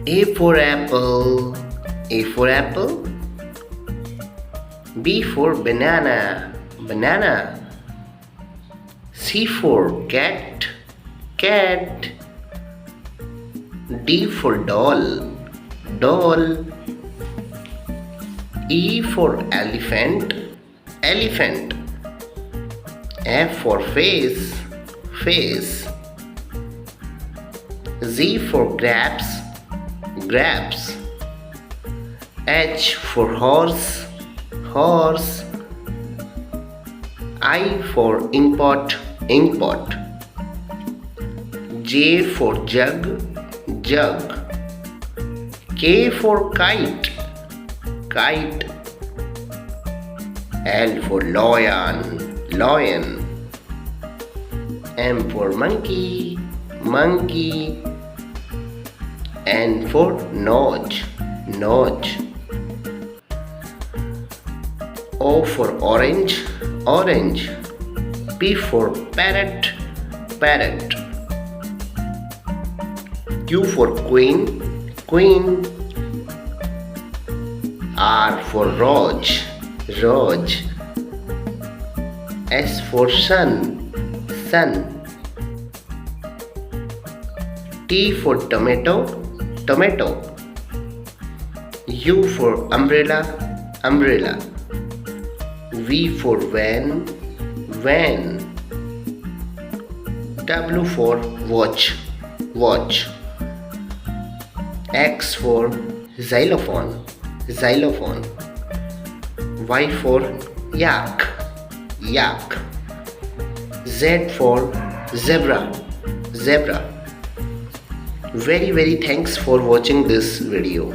A for apple. A for apple. B for banana. Banana. C for cat. Cat. D for doll. Doll. E for elephant. Elephant. F for face. Face. Z for grapes. Grapes. H for horse. Horse. I for inkpot. Inkpot. J for jug. Jug. K for kite. Kite. L for lion. Lion. M for monkey. Monkey. N for nose. Nose. O for orange. Orange. P for parrot. Parrot. Q for queen. Queen. R for rose. Rose. S for sun. Sun. T for tomato. Tomato. U for umbrella. Umbrella. V for van. Van. W for watch. Watch. X for xylophone. Xylophone. Y for yak. Yak. Z for zebra. Zebra. Very thanks for watching this video.